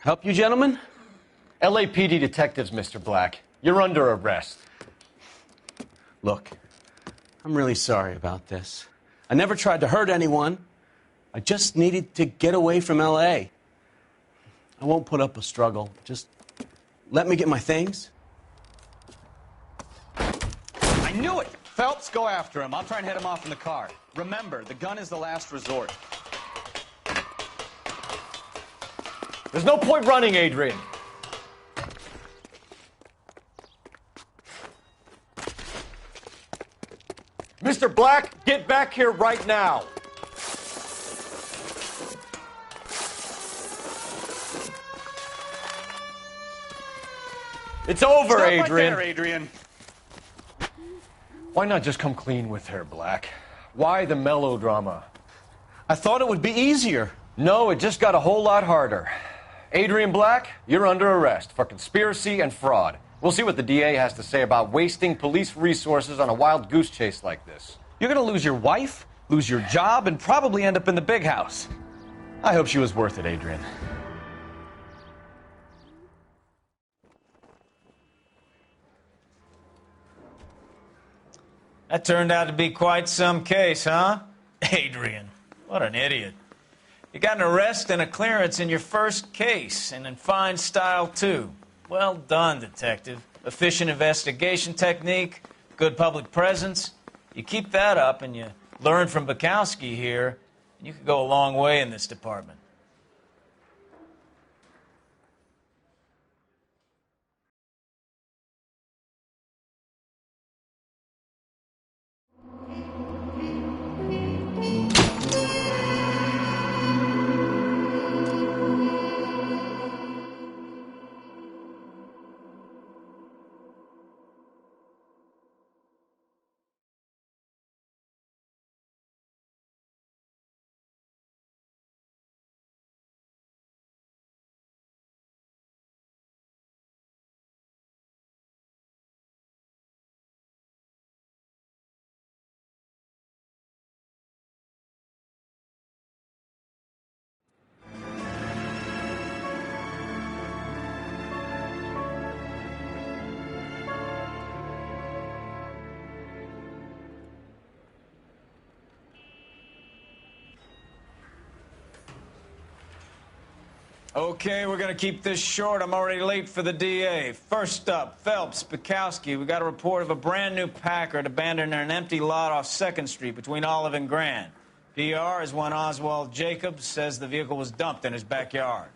Help you, gentlemen? LAPD detectives, Mr. Black. You're under arrest. Look, I'm really sorry about this. I never tried to hurt anyone. I just needed to get away from L.A. I won't put up a struggle. Just let me get my things. I knew it! Phelps, go after him. I'll try and head him off in the car. Remember, the gun is the last resort. There's no point running, Adrian. Mr. Black, get back here right now. It's over, Stop Adrian. right there, Adrian. Why not just come clean with her, Black? Why the melodrama? I thought it would be easier. No, it just got a whole lot harder. Adrian Black, you're under arrest for conspiracy and fraud. We'll see what the DA has to say about wasting police resources on a wild goose chase like this. You're gonna lose your wife, lose your job, and probably end up in the big house. I hope she was worth it, Adrian. That turned out to be quite some case, huh? Adrian, what an idiot. You got an arrest and a clearance in your first case, and in fine style, too. Well done, detective. Efficient investigation technique, good public presence. You keep that up and you learn from Bukowski here, and you could go a long way in this department. Okay, we're going to keep this short. I'm already late for the DA. First up, Phelps, Bukowski. We got a report of a brand new Packard abandoned in an empty lot off 2nd Street between Olive and Grand. PR is one Oswald Jacobs says the vehicle was dumped in his backyard.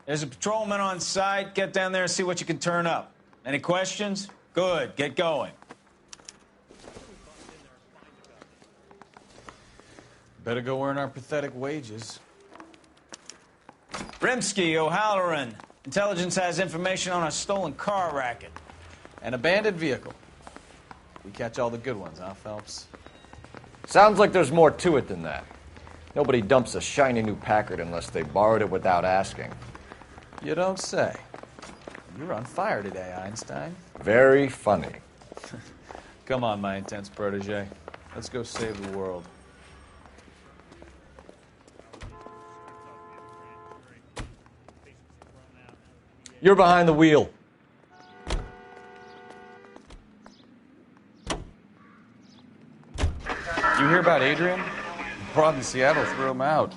There's a patrolman on site. Get down there and see what you can turn up. Any questions? Good. Get going. Better go earn our pathetic wages. Rimsky, O'Halloran. Intelligence has information on a stolen car racket. An abandoned vehicle. We catch all the good ones, huh, Phelps? Sounds like there's more to it than that. Nobody dumps a shiny new Packard unless they borrowed it without asking. You don't say. You're on fire today, Einstein. Very funny. Come on, my intense protege. Let's go save the world. You're behind the wheel. You hear about Adrian? Broad in Seattle threw him out.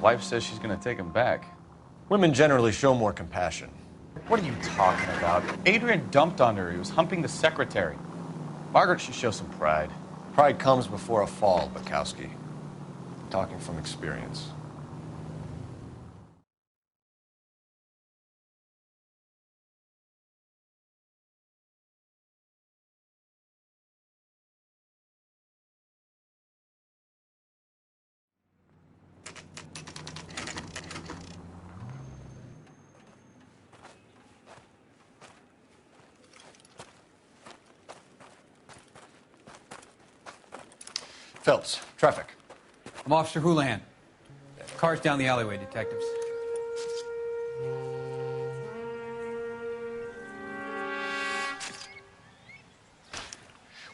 Wife says she's going to take him back. Women generally show more compassion. What are you talking about? Adrian dumped on her. He was humping the secretary. Margaret should show some pride. Pride comes before a fall, Bukowski. Talking from experience. Phelps, traffic. I'm Officer Houlihan. Car's down the alleyway, detectives.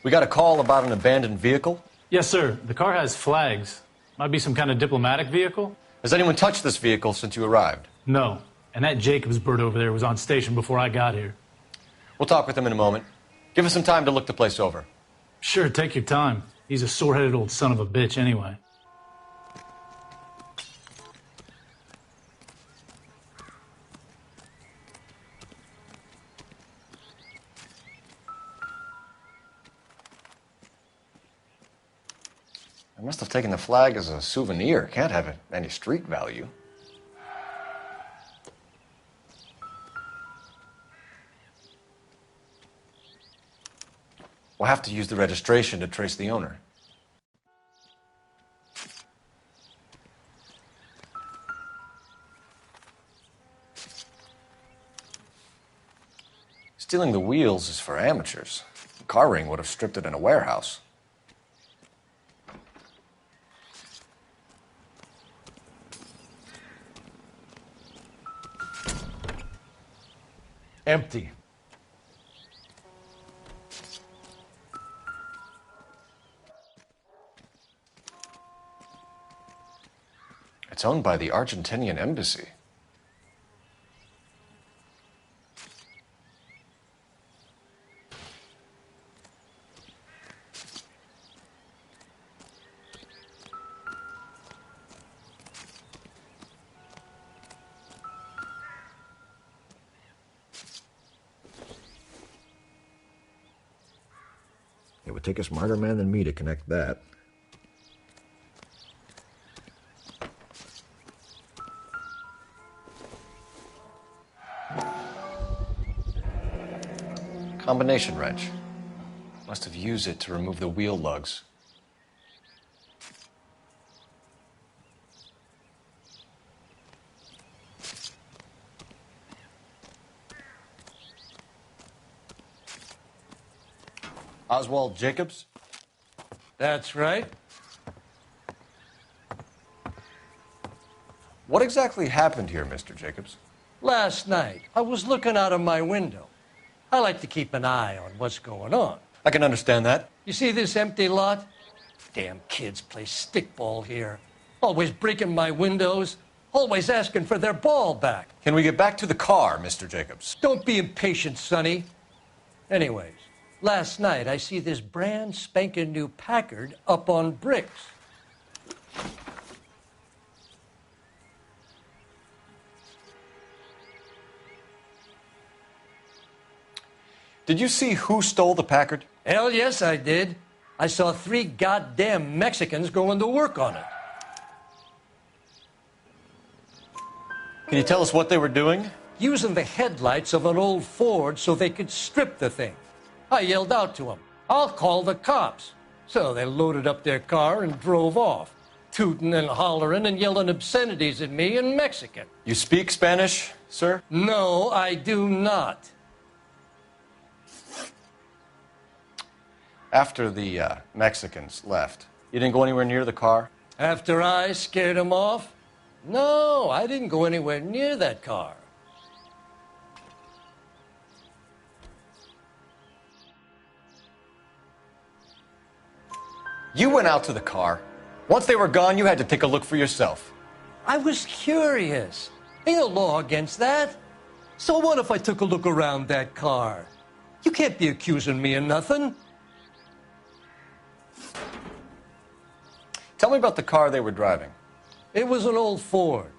We got a call about an abandoned vehicle. Yes, sir. The car has flags. Might be some kind of diplomatic vehicle? Has anyone touched this vehicle since you arrived? No. And that Jacobs bird over there was on station before I got here. We'll talk with him in a moment. Give us some time to look the place over. Sure, take your time. He's a sore-headed old son of a bitch anyway. I must have taken the flag as a souvenir. Can't have any street value. We'll have to use the registration to trace the owner. Stealing the wheels is for amateurs. The car ring would have stripped it in a warehouse. Empty. It's owned by the Argentinian embassy. It would take a smarter man than me to connect that. Combination wrench. Must have used it to remove the wheel lugs. Oswald Jacobs? That's right. What exactly happened here, Mr. Jacobs? Last night, I was looking out of my window. I like to keep an eye on what's going on. I can understand that. You see this empty lot? Damn kids play stickball here. Always breaking my windows. Always asking for their ball back. Can we get back to the car, Mr. Jacobs? Don't be impatient, Sonny. Anyways, last night I see this brand spanking new Packard up on bricks. Did you see who stole the Packard? Hell yes, I did. I saw 3 goddamn Mexicans going to work on it. Can you tell us what they were doing? Using the headlights of an old Ford so they could strip the thing. I yelled out to them, "I'll call the cops." So they loaded up their car and drove off, tooting and hollering and yelling obscenities at me in Mexican. You speak Spanish, sir? No, I do not. After the Mexicans left, you didn't go anywhere near the car? After I scared them off? No, I didn't go anywhere near that car. You went out to the car. Once they were gone, you had to take a look for yourself. I was curious. Ain't no law against that. So what if I took a look around that car? You can't be accusing me of nothing. Tell me about the car they were driving. It was an old Ford.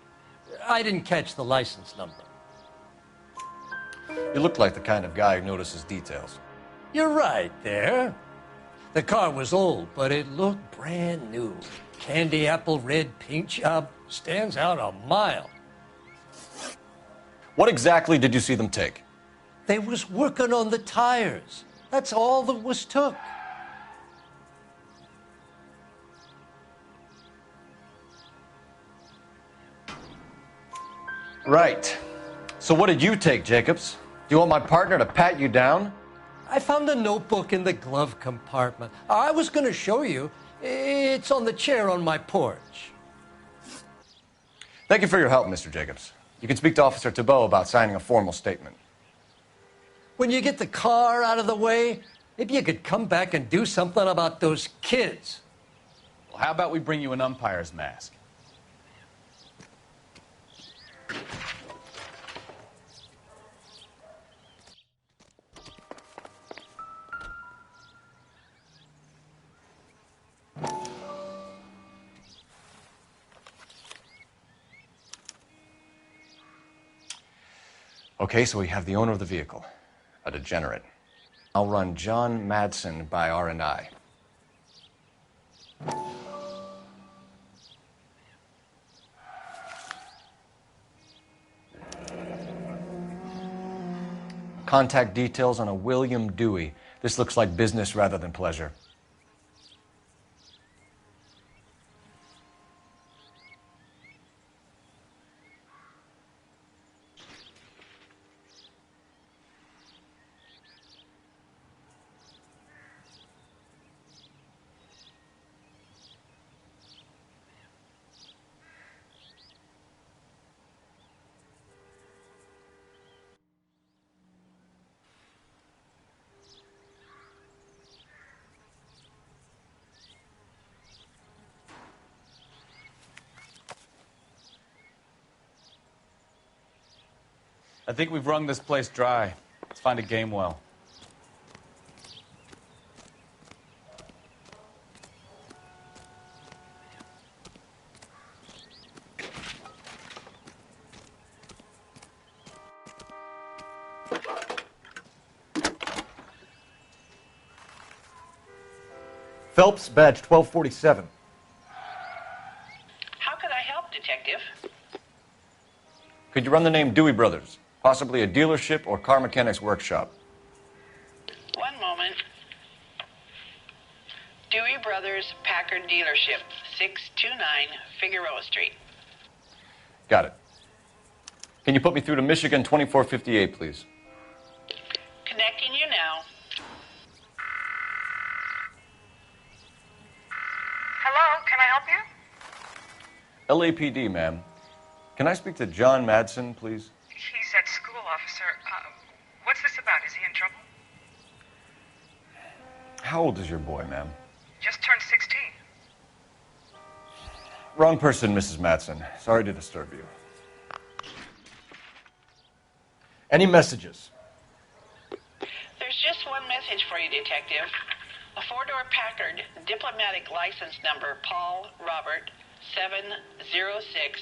I didn't catch the license number. You looked like the kind of guy who notices details. You're right there. The car was old, but it looked brand new. Candy apple red paint job stands out a mile. What exactly did you see them take? They was working on the tires. That's all that was took. Right. So what did you take, Jacobs? Do you want my partner to pat you down? I found a notebook in the glove compartment. I was going to show you. It's on the chair on my porch. Thank you for your help, Mr. Jacobs. You can speak to Officer Thibault about signing a formal statement. When you get the car out of the way, maybe you could come back and do something about those kids. Well, how about we bring you an umpire's mask? Okay, so we have the owner of the vehicle, a degenerate. I'll run John Madsen by R&I. Contact details on a William Dewey. This looks like business rather than pleasure. I think we've wrung this place dry. Let's find a game well. Phelps, badge 1247. How could I help, Detective? Could you run the name Dewey Brothers? Possibly a dealership or car mechanic's workshop. One moment. Dewey Brothers Packard Dealership, 629 Figueroa Street. Got it. Can you put me through to Michigan 2458, please? Connecting you now. Hello, can I help you? LAPD, ma'am. Can I speak to John Madsen, please? He's at school, officer. What's this about? Is he in trouble? How old is your boy, ma'am? Just turned 16. Wrong person, Mrs. Madsen. Sorry to disturb you. Any messages? There's just one message for you, Detective. A four-door Packard, diplomatic license number Paul Robert 706,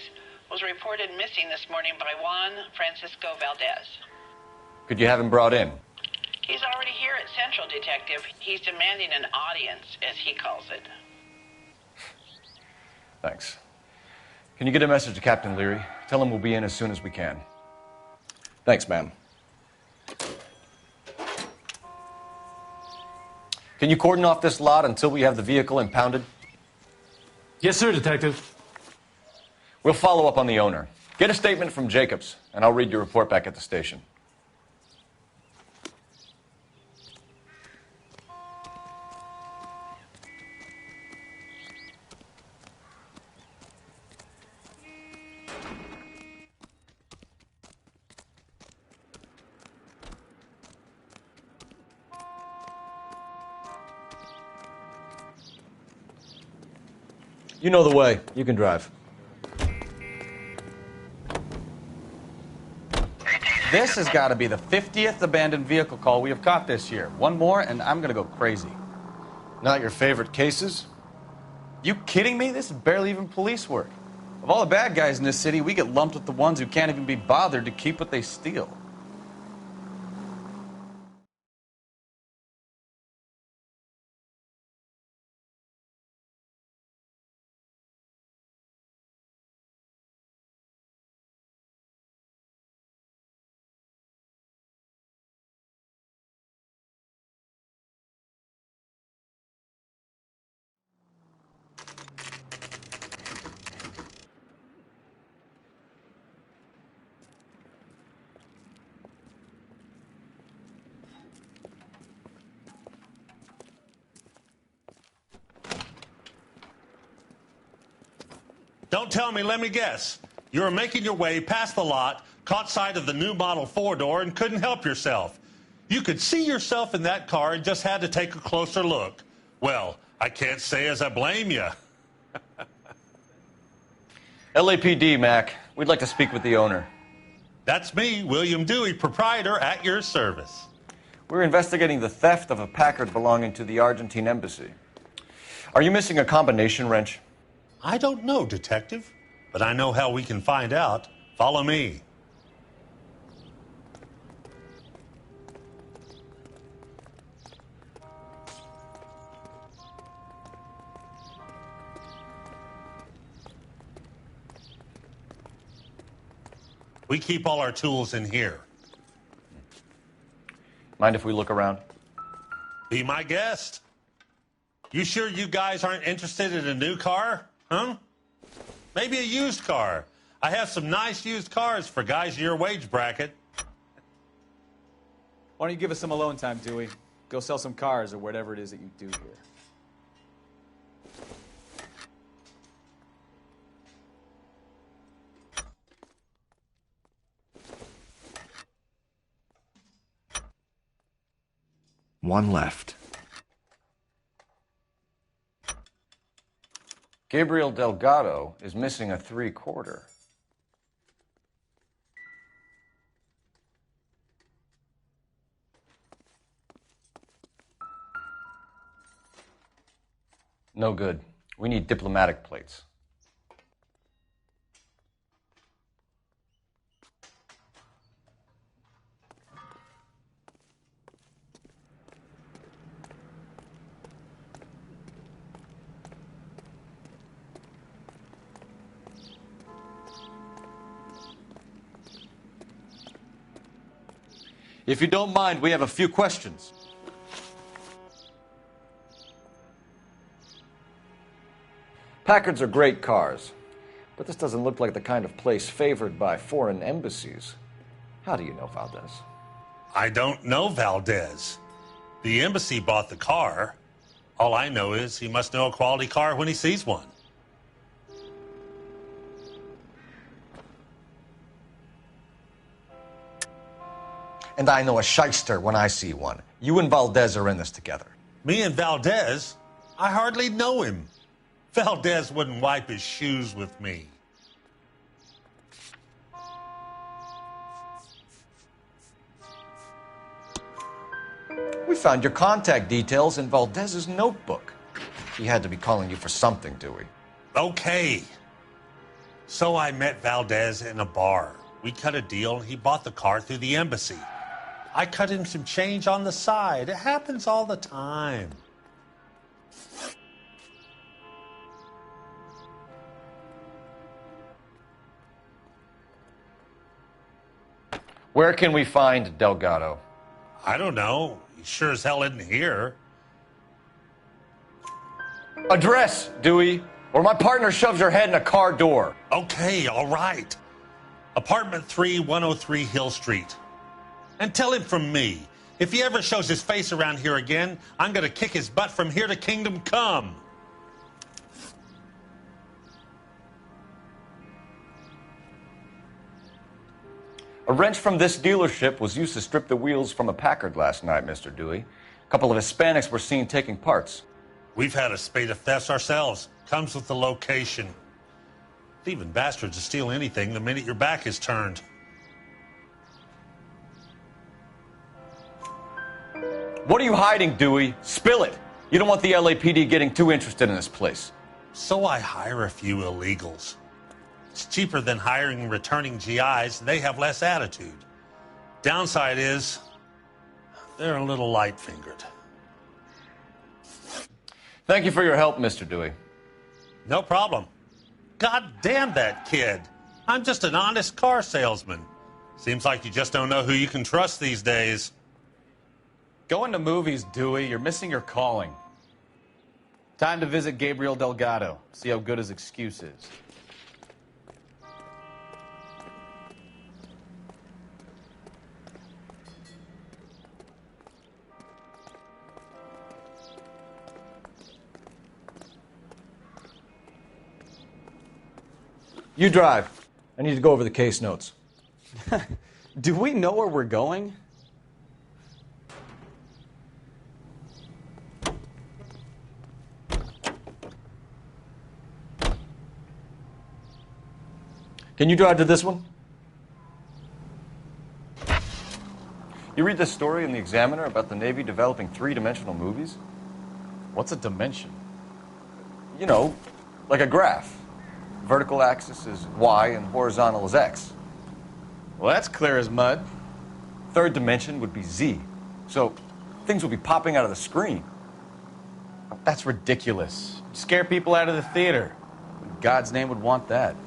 was reported missing this morning by Juan Francisco Valdez. Could you have him brought in? He's already here at Central, Detective. He's demanding an audience, as he calls it. Thanks. Can you get a message to Captain Leary? Tell him we'll be in as soon as we can. Thanks, ma'am. Can you cordon off this lot until we have the vehicle impounded? Yes, sir, Detective. We'll follow up on the owner. Get a statement from Jacobs, and I'll read your report back at the station. You know the way. You can drive. This has got to be the 50th abandoned vehicle call we have caught this year. One more, and I'm going to go crazy. Not your favorite cases? You kidding me? This is barely even police work. Of all the bad guys in this city, we get lumped with the ones who can't even be bothered to keep what they steal. Don't tell me, let me guess. You were making your way past the lot, caught sight of the new model four-door, and couldn't help yourself. You could see yourself in that car and just had to take a closer look. Well, I can't say as I blame you. LAPD, Mac. We'd like to speak with the owner. That's me, William Dewey, proprietor, at your service. We're investigating the theft of a Packard belonging to the Argentine embassy. Are you missing a combination wrench? I don't know, Detective, but I know how we can find out. Follow me. We keep all our tools in here. Mind if we look around? Be my guest. You sure you guys aren't interested in a new car? Huh? Maybe a used car. I have some nice used cars for guys in your wage bracket. Why don't you give us some alone time, Dewey? Go sell some cars or whatever it is that you do here. One left. Gabriel Delgado is missing a 3/4. No good. We need diplomatic plates. If you don't mind, we have a few questions. Packards are great cars, but this doesn't look like the kind of place favored by foreign embassies. How do you know Valdez? I don't know Valdez. The embassy bought the car. All I know is he must know a quality car when he sees one. And I know a shyster when I see one. You and Valdez are in this together. Me and Valdez? I hardly know him. Valdez wouldn't wipe his shoes with me. We found your contact details in Valdez's notebook. He had to be calling you for something, Dewey. Okay. So I met Valdez in a bar. We cut a deal and he bought the car through the embassy. I cut him some change on the side. It happens all the time. Where can we find Delgado? I don't know. He sure as hell isn't here. Address, Dewey, or my partner shoves your head in a car door. Okay, all right. Apartment 3, 103 Hill Street. And tell him from me, if he ever shows his face around here again, I'm going to kick his butt from here to Kingdom Come. A wrench from this dealership was used to strip the wheels from a Packard last night, Mr. Dewey. A couple of Hispanics were seen taking parts. We've had a spate of thefts ourselves. Comes with the location. Thieving bastards will steal anything the minute your back is turned. What are you hiding, Dewey? Spill it. You don't want the LAPD getting too interested in this place. So I hire a few illegals. It's cheaper than hiring returning GIs. They have less attitude. Downside is they're a little light-fingered. Thank you for your help, Mr. Dewey. No problem. God damn that kid. I'm just an honest car salesman. Seems like you just don't know who you can trust these days. Going to movies, Dewey. You're missing your calling. Time to visit Gabriel Delgado. See how good his excuse is. You drive. I need to go over the case notes. Do we know where we're going? Can you drive to this one? You read this story in the Examiner about the Navy developing three-dimensional movies? What's a dimension? You know, like a graph. Vertical axis is Y and horizontal is X. Well, that's clear as mud. Third dimension would be Z. So things will be popping out of the screen. That's ridiculous. Scare people out of the theater. In God's name would want that.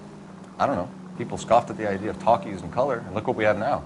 I don't know. People scoffed at the idea of talkies in color, and look what we have now.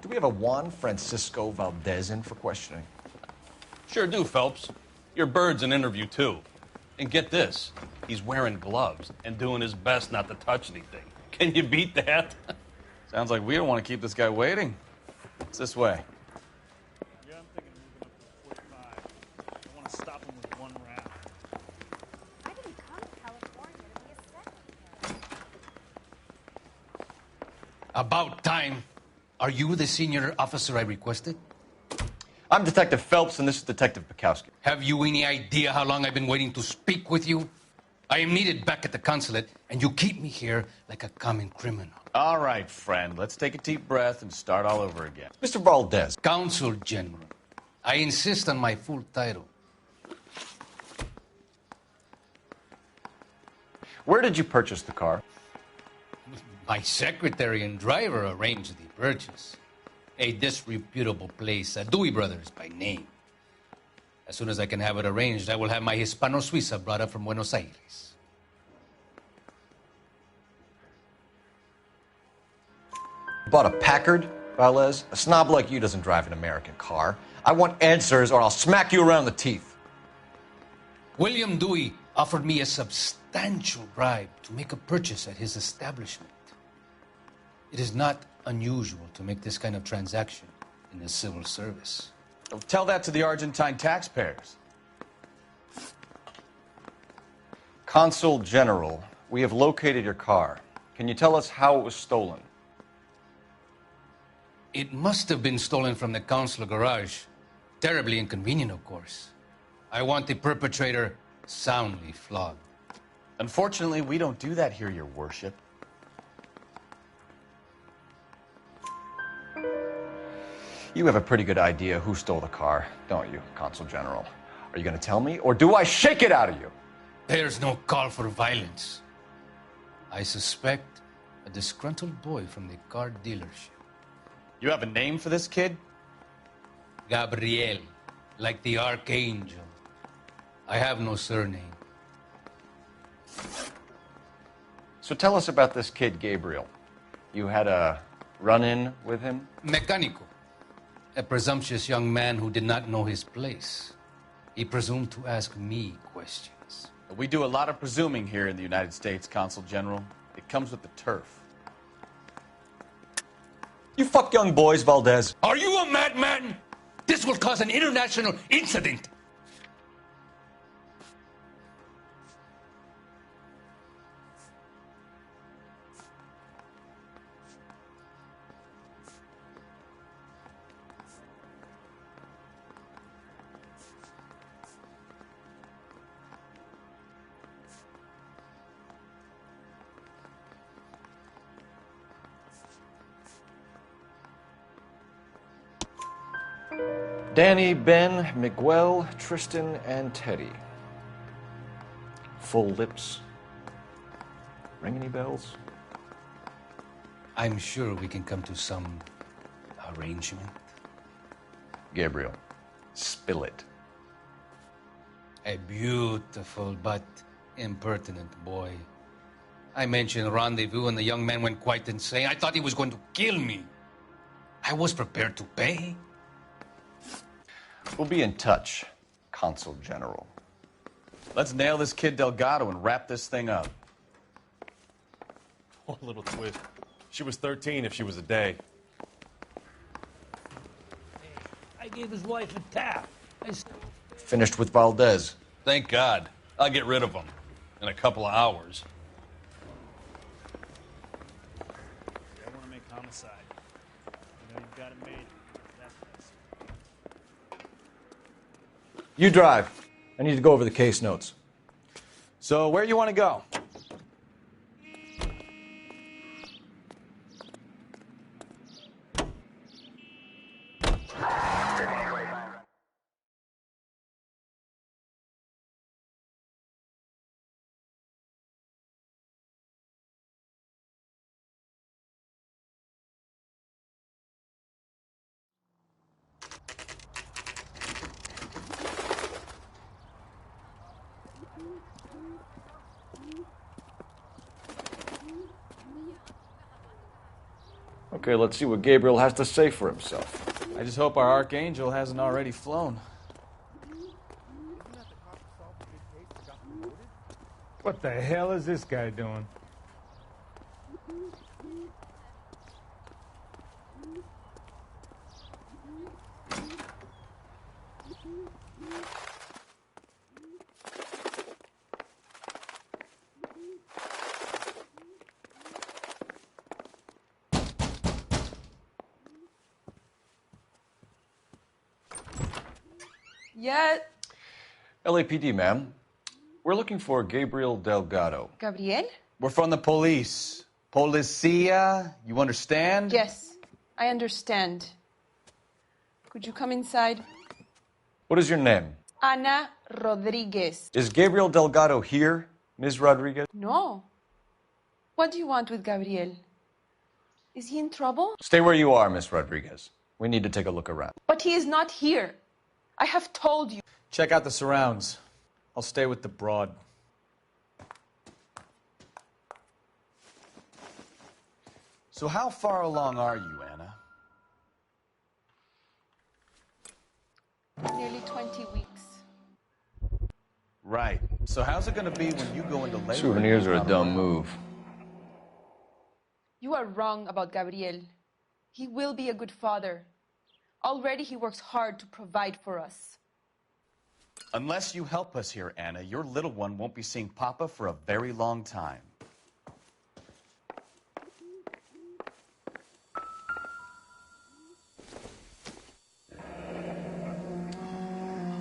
Do we have a Juan Francisco Valdez in for questioning? Sure do, Phelps. Your bird's an interview, too. And get this, he's wearing gloves and doing his best not to touch anything. Can you beat that? Sounds like we don't want to keep this guy waiting. It's this way. Yeah, I'm thinking moving up to 45. I want to stop him with one round. I didn't come to California to be a secretary. About time. Are you the senior officer I requested? I'm Detective Phelps, and this is Detective Bukowski. Have you any idea how long I've been waiting to speak with you? I am needed back at the consulate, and you keep me here like a common criminal. All right, friend. Let's take a deep breath and start all over again. Mr. Valdez. Consul General. I insist on my full title. Where did you purchase the car? My secretary and driver arranged the purchase. A disreputable place, Dewey Brothers by name. As soon as I can have it arranged, I will have my Hispano Suiza brought up from Buenos Aires. Bought a Packard, Valdez? A snob like you doesn't drive an American car. I want answers or I'll smack you around the teeth. William Dewey offered me a substantial bribe to make a purchase at his establishment. It is not unusual to make this kind of transaction in the civil service. Tell that to the Argentine taxpayers. Consul General, we have located your car. Can you tell us how it was stolen? It must have been stolen from the consular garage. Terribly inconvenient, of course. I want the perpetrator soundly flogged. Unfortunately, we don't do that here, Your Worship. You have a pretty good idea who stole the car, don't you, Consul General? Are you going to tell me, or do I shake it out of you? There's no call for violence. I suspect a disgruntled boy from the car dealership. You have a name for this kid? Gabriel, like the archangel. I have no surname. So tell us about this kid, Gabriel. You had a run-in with him? Mecánico. A presumptuous young man who did not know his place. He presumed to ask me questions. We do a lot of presuming here in the United States, Consul General. It comes with the turf. You fuck young boys, Valdez. Are you a madman? This will cause an international incident. Danny, Ben, Miguel, Tristan, and Teddy. Full lips. Ring any bells? I'm sure we can come to some arrangement. Gabriel, spill it. A beautiful but impertinent boy. I mentioned rendezvous and the young man went quite insane. I thought he was going to kill me. I was prepared to pay. We'll be in touch, Consul General. Let's nail this kid Delgado and wrap this thing up. Oh, little twist. She was 13 if she was a day. I gave his wife a tap. Finished with Valdez. Thank God. I'll get rid of him in a couple of hours. I want to make homicide. You know, you've got it made. That's You drive. I need to go over the case notes. So, where you want to go? Okay, let's see what Gabriel has to say for himself. I just hope our Archangel hasn't already flown. What the hell is this guy doing? Yeah. LAPD, ma'am. We're looking for Gabriel Delgado. Gabriel? We're from the police. Policia, you understand? Yes, I understand. Could you come inside? What is your name? Ana Rodriguez. Is Gabriel Delgado here, Ms. Rodriguez? No. What do you want with Gabriel? Is he in trouble? Stay where you are, Ms. Rodriguez. We need to take a look around. But he is not here. I have told you. Check out the surrounds. I'll stay with the broad. So how far along are you, Anna? Nearly 20 weeks. Right. So how's it going to be when you go into labor? Souvenirs are a dumb move. You are wrong about Gabriel. He will be a good father. Already he works hard to provide for us. Unless you help us here, Anna, your little one won't be seeing Papa for a very long time.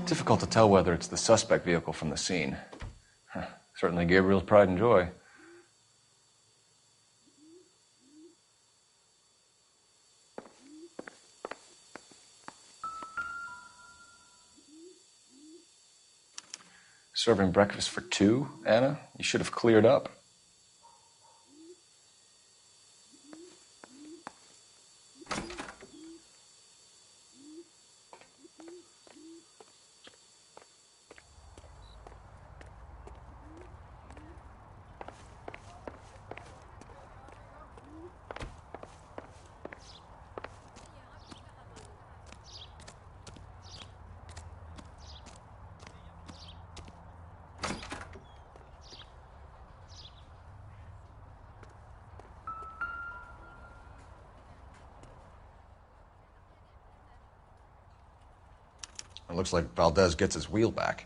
Difficult to tell whether it's the suspect vehicle from the scene. Certainly Gabriel's pride and joy. Serving breakfast for two, Anna? You should have cleared up. It looks like Valdez gets his wheel back.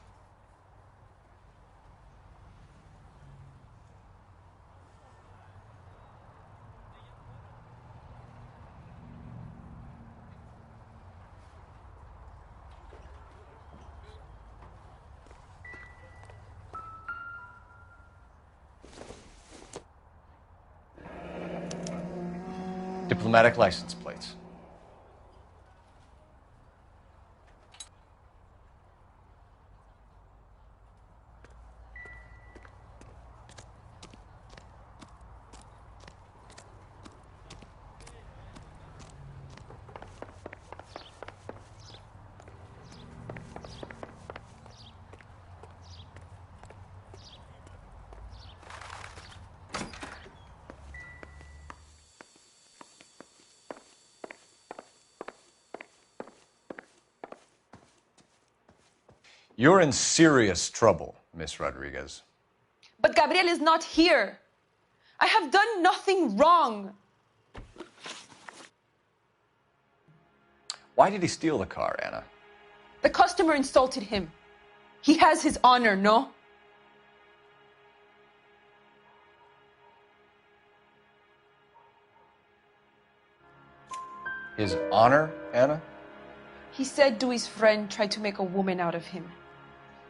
Diplomatic license plates. You're in serious trouble, Miss Rodriguez. But Gabriel is not here. I have done nothing wrong. Why did he steal the car, Anna? The customer insulted him. He has his honor, no? His honor, Anna? He said Dewey's friend tried to make a woman out of him.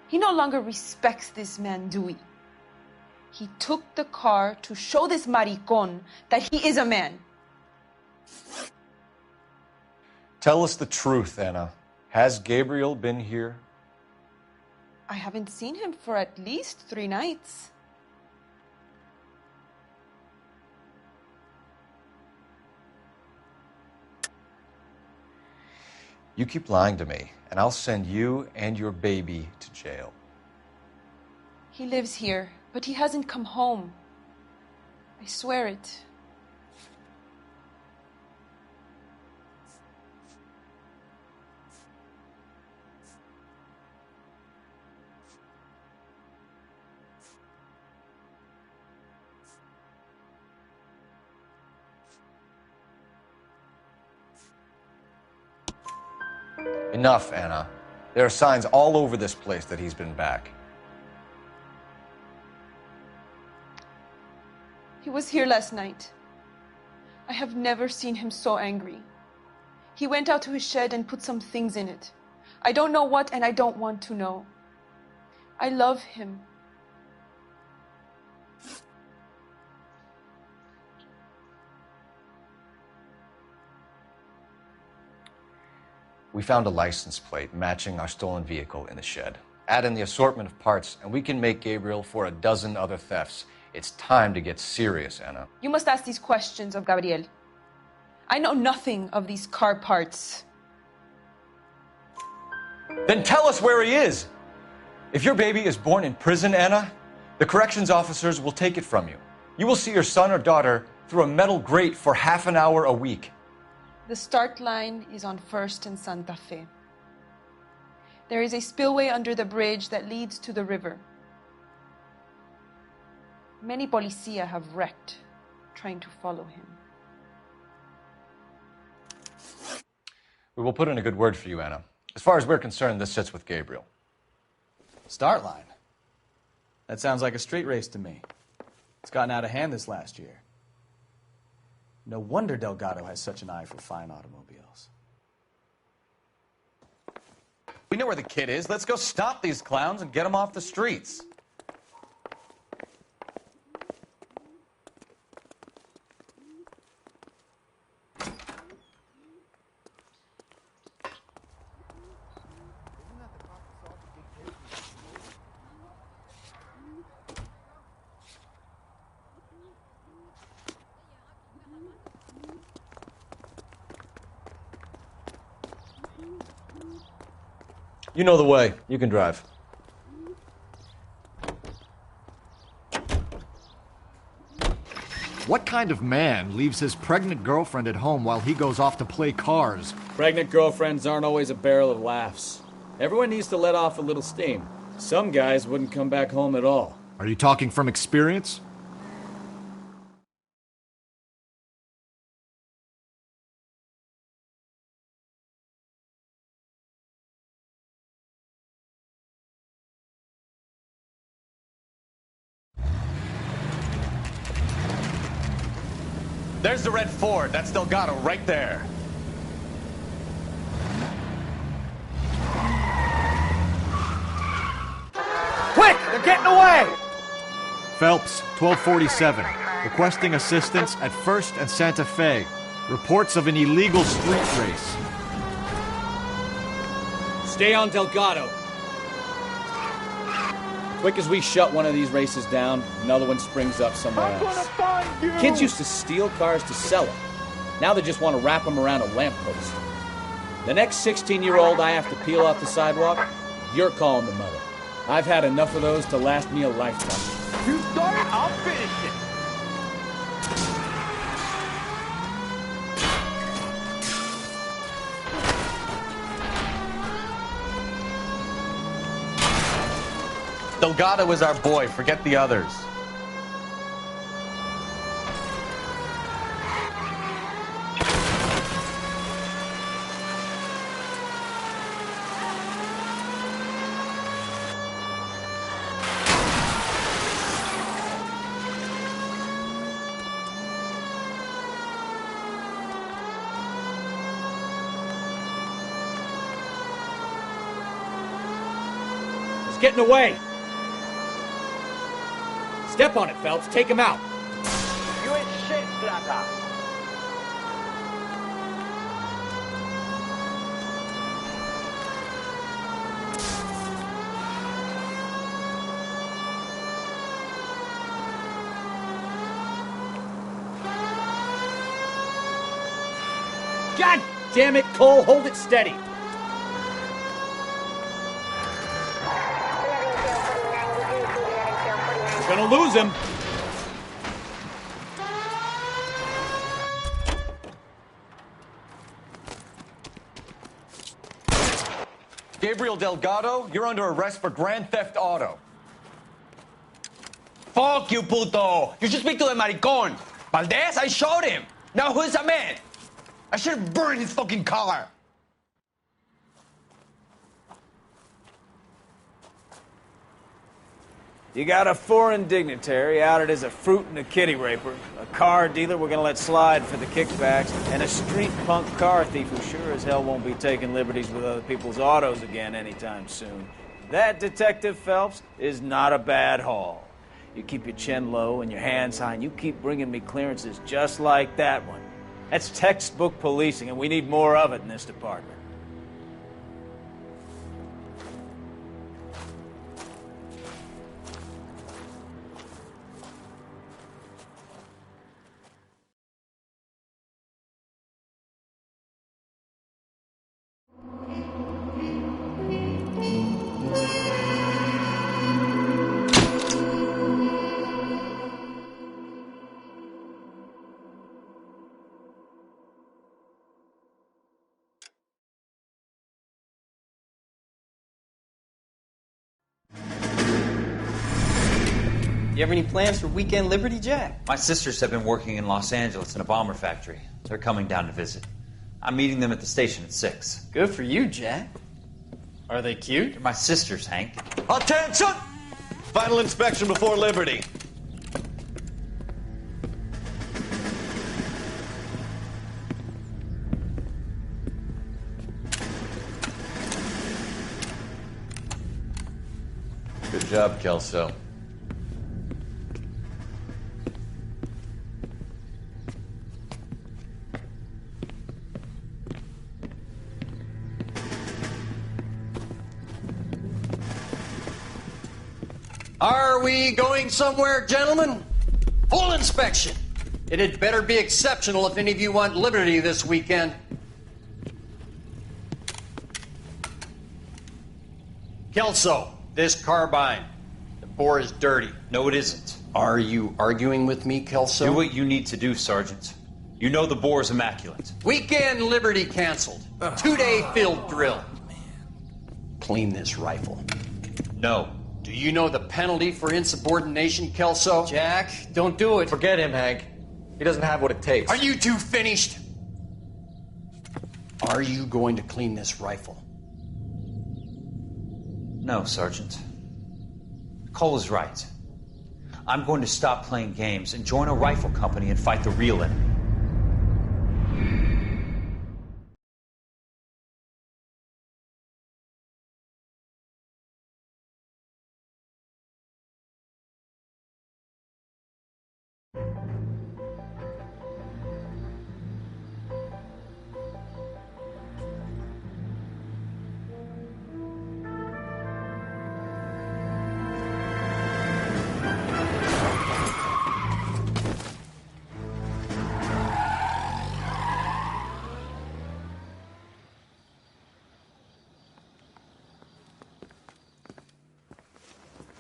He no longer respects this man, Dewey. He took the car to show this maricón that he is a man. Tell us the truth, Anna. Has Gabriel been here? I haven't seen him for at least 3 nights. You keep lying to me, and I'll send you and your baby to jail. He lives here, but he hasn't come home. I swear it. Enough, Anna. There are signs all over this place that he's been back. He was here last night. I have never seen him so angry. He went out to his shed and put some things in it. I don't know what, and I don't want to know. I love him. We found a license plate matching our stolen vehicle in the shed. Add in the assortment of parts, and we can make Gabriel for a dozen other thefts. It's time to get serious, Anna. You must ask these questions of Gabriel. I know nothing of these car parts. Then tell us where he is! If your baby is born in prison, Anna, the corrections officers will take it from you. You will see your son or daughter through a metal grate for half an hour a week. The start line is on 1st and Santa Fe. There is a spillway under the bridge that leads to the river. Many policia have wrecked trying to follow him. We will put in a good word for you, Anna. As far as we're concerned, this sits with Gabriel. Start line? That sounds like a street race to me. It's gotten out of hand this last year. No wonder Delgado has such an eye for fine automobiles. We know where the kid is. Let's go stop these clowns and get them off the streets. You know the way. You can drive. What kind of man leaves his pregnant girlfriend at home while he goes off to play cars? Pregnant girlfriends aren't always a barrel of laughs. Everyone needs to let off a little steam. Some guys wouldn't come back home at all. Are you talking from experience? There's the red Ford. That's Delgado right there. Quick! They're getting away! Phelps, 1247. Requesting assistance at 1st and Santa Fe. Reports of an illegal street race. Stay on Delgado. Quick as we shut one of these races down, another one springs up somewhere else. Kids used to steal cars to sell them. Now they just want to wrap them around a lamppost. The next 16-year-old I have to peel off the sidewalk, you're calling the mother. I've had enough of those to last me a lifetime. You start it, I'll finish it. Delgado is our boy. Forget the others. He's getting away. Step on it, Phelps. Take him out. You ain't shit, Plata. God damn it, Cole. Hold it steady. We're gonna lose him. Gabriel Delgado, you're under arrest for grand theft auto. Fuck you, puto. You should speak to the maricon. Valdez, I showed him. Now who's the man? I should have burned his fucking car. You got a foreign dignitary outed as a fruit and a kitty raper, a car dealer we're gonna let slide for the kickbacks, and a street punk car thief who sure as hell won't be taking liberties with other people's autos again anytime soon. That, Detective Phelps, is not a bad haul. You keep your chin low and your hands high, and you keep bringing me clearances just like that one. That's textbook policing, and we need more of it in this department. You have any plans for weekend Liberty, Jack? My sisters have been working in Los Angeles in a bomber factory. They're coming down to visit. I'm meeting them at the station at 6. Good for you, Jack. Are they cute? They're my sisters, Hank. Attention! Final inspection before Liberty. Good job, Kelso. Are we going somewhere, gentlemen? Full inspection. It had better be exceptional if any of you want liberty this weekend. Kelso, this carbine. The bore is dirty. No, it isn't. Are you arguing with me, Kelso? Do what you need to do, Sergeant. You know the bore is immaculate. Weekend liberty canceled. 2-day field drill. Clean this rifle. No. Do you know the penalty for insubordination, Kelso? Jack, don't do it. Forget him, Hank. He doesn't have what it takes. Are you two finished? Are you going to clean this rifle? No, Sergeant. Cole is right. I'm going to stop playing games and join a rifle company and fight the real enemy.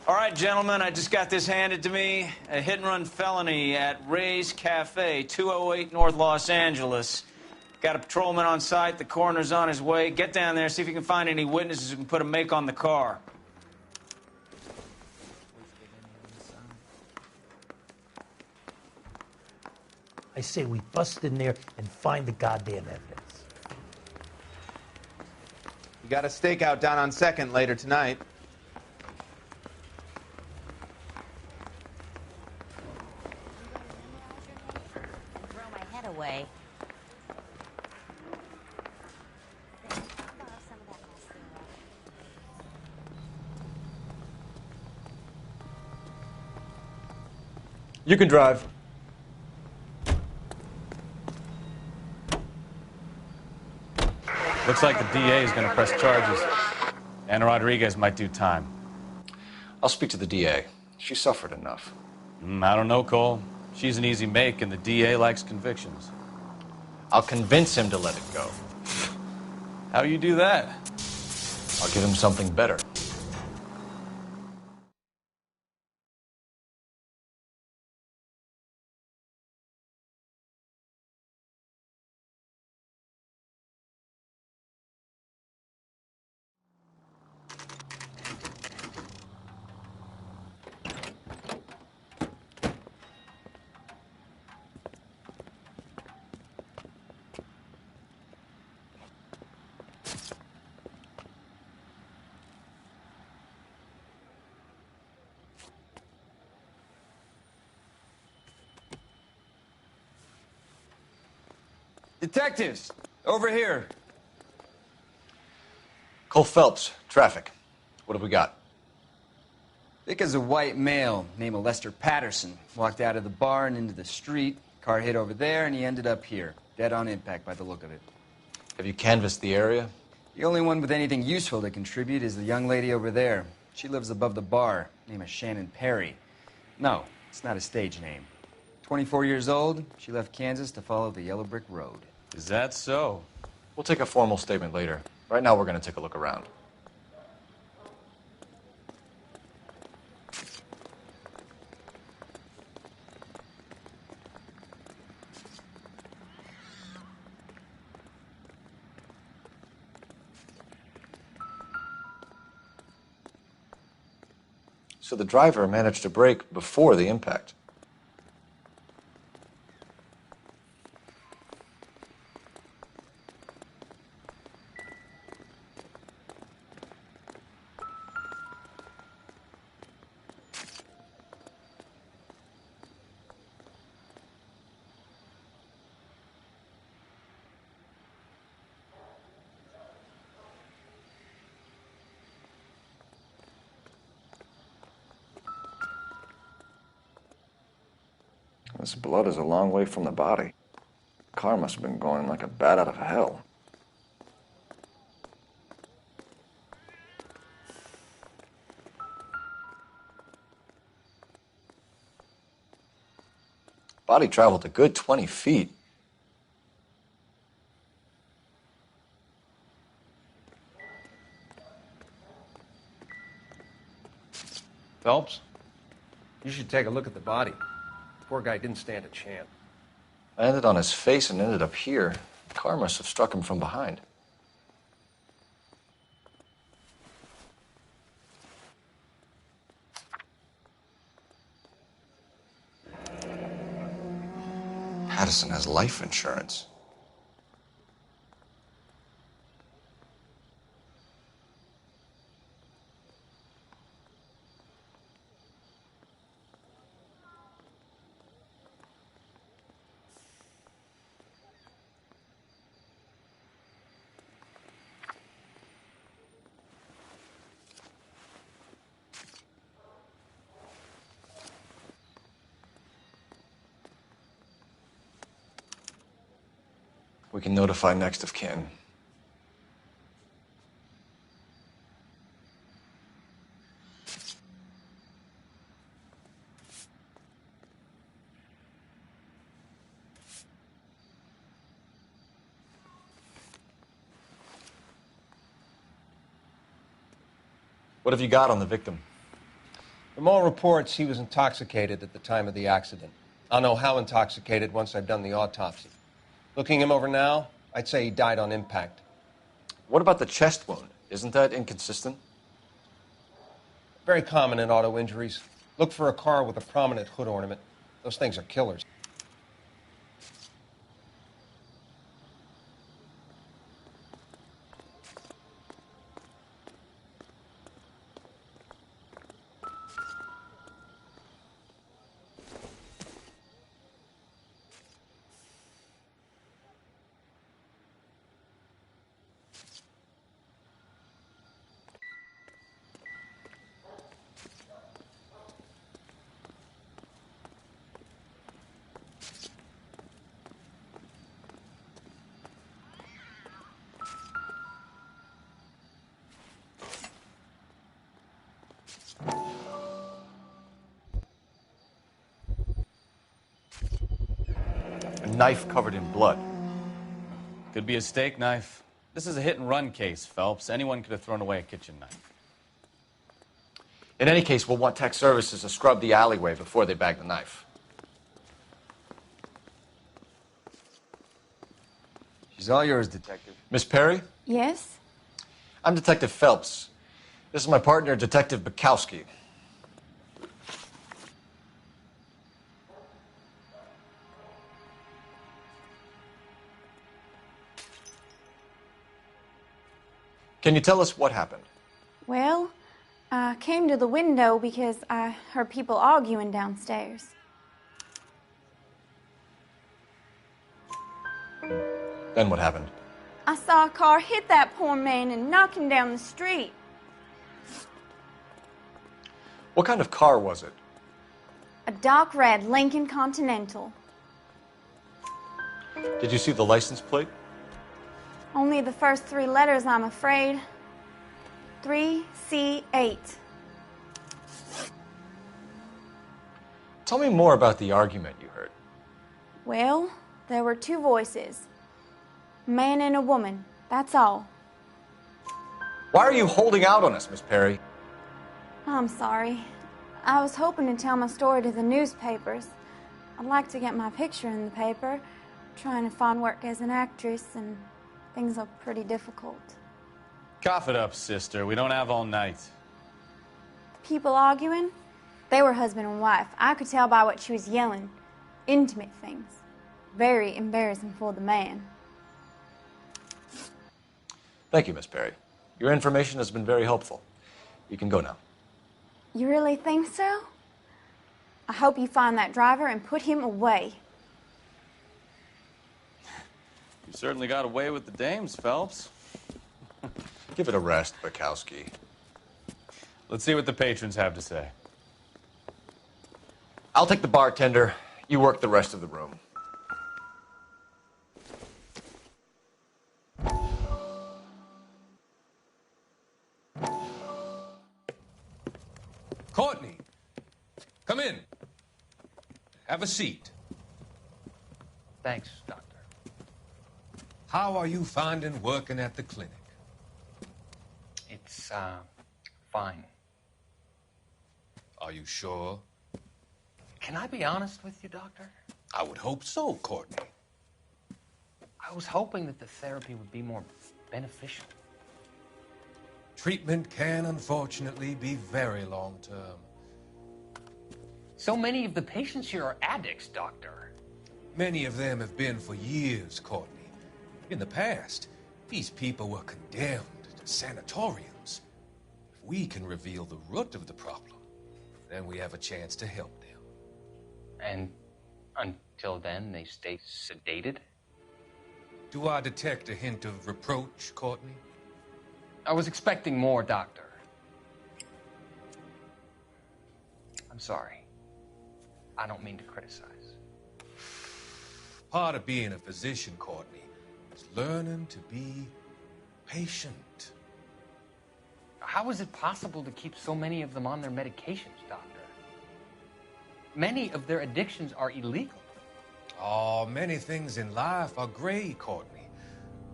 All right, gentlemen, I just got this handed to me. A hit-and-run felony at Ray's Cafe, 208 North Los Angeles. Got a patrolman on site. The coroner's on his way. Get down there, see if you can find any witnesses who can put a make on the car. I say we bust in there and find the goddamn evidence. You got a stakeout down on 2nd later tonight. Throw my head away. You can drive. Looks like the DA is going to press charges. Anna Rodriguez might do time. I'll speak to the DA. She suffered enough. I don't know, Cole. She's an easy make, and the DA likes convictions. I'll convince him to let it go. How you do that? I'll give him something better. Detectives, over here. Cole Phelps, traffic. What have we got? Vic is a white male named Lester Patterson. Walked out of the bar and into the street. Car hit over there, and he ended up here. Dead on impact by the look of it. Have you canvassed the area? The only one with anything useful to contribute is the young lady over there. She lives above the bar. Name is Shannon Perry. No, it's not a stage name. 24 years old, she left Kansas to follow the yellow brick road. Is that so? We'll take a formal statement later. Right now, we're going to take a look around. So the driver managed to brake before the impact. This blood is a long way from the body. The car must have been going like a bat out of hell. Body traveled a good 20 feet. Phelps, you should take a look at the body. Poor guy didn't stand a chance. I landed on his face and ended up here. The car must have struck him from behind. Patterson has life insurance. We can notify next of kin. What have you got on the victim? From all reports, he was intoxicated at the time of the accident. I'll know how intoxicated once I've done the autopsy. Looking him over now, I'd say he died on impact. What about the chest wound? Isn't that inconsistent? Very common in auto injuries. Look for a car with a prominent hood ornament. Those things are killers. knife covered in blood. Could be a steak knife. This is a hit-and-run case, Phelps. Anyone could have thrown away a kitchen knife. In any case, we'll want tech services to scrub the alleyway before they bag the knife. She's all yours, Detective. Miss Perry? Yes? I'm Detective Phelps. This is my partner, Detective Bukowski. Can you tell us what happened? Well, I came to the window because I heard people arguing downstairs. Then what happened? I saw a car hit that poor man and knock him down the street. What kind of car was it? A dark red Lincoln Continental. Did you see the license plate? Only the first 3 letters, I'm afraid. 3C8. Tell me more about the argument you heard. Well, there were 2 voices. A man and a woman, that's all. Why are you holding out on us, Miss Perry? I'm sorry. I was hoping to tell my story to the newspapers. I'd like to get my picture in the paper. Trying to find work as an actress, and things are pretty difficult. Cough it up, sister. We don't have all night. People arguing? They were husband and wife. I could tell by what she was yelling. Intimate things. Very embarrassing for the man. Thank you, Miss Perry. Your information has been very helpful. You can go now. You really think so? I hope you find that driver and put him away. You certainly got away with the dames, Phelps. Give it a rest, Bukowski. Let's see what the patrons have to say. I'll take the bartender. You work the rest of the room. Courtney, come in. Have a seat. Thanks, Doctor. How are you finding working at the clinic? It's, fine. Are you sure? Can I be honest with you, Doctor? I would hope so, Courtney. I was hoping that the therapy would be more beneficial. Treatment can, unfortunately, be very long-term. So many of the patients here are addicts, Doctor. Many of them have been for years, Courtney. In the past, these people were condemned to sanatoriums. If we can reveal the root of the problem, then we have a chance to help them. And until then, they stay sedated? Do I detect a hint of reproach, Courtney? I was expecting more, Doctor. I'm sorry. I don't mean to criticize. Part of being a physician, Courtney, is learning to be patient. How is it possible to keep so many of them on their medications, Doctor? Many of their addictions are illegal. Oh, many things in life are gray, Courtney.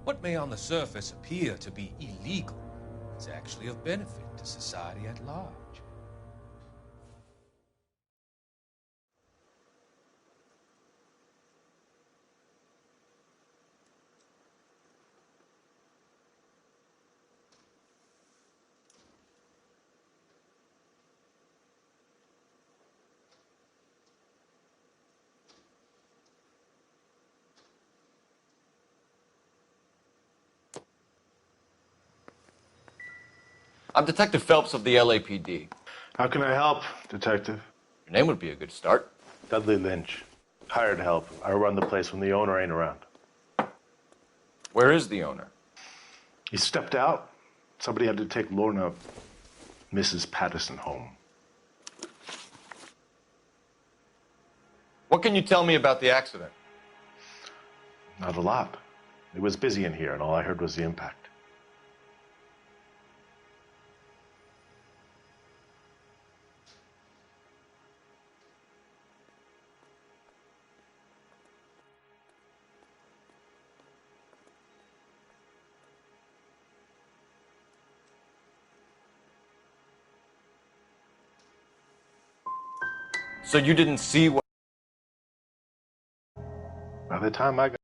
What may on the surface appear to be illegal is actually of benefit to society at large. I'm Detective Phelps of the LAPD. How can I help, Detective? Your name would be a good start. Dudley Lynch. Hired help. I run the place when the owner ain't around. Where is the owner? He stepped out. Somebody had to take Lorna, Mrs. Patterson, home. What can you tell me about the accident? Not a lot. It was busy in here, and all I heard was the impact. So you didn't see what... By the time I got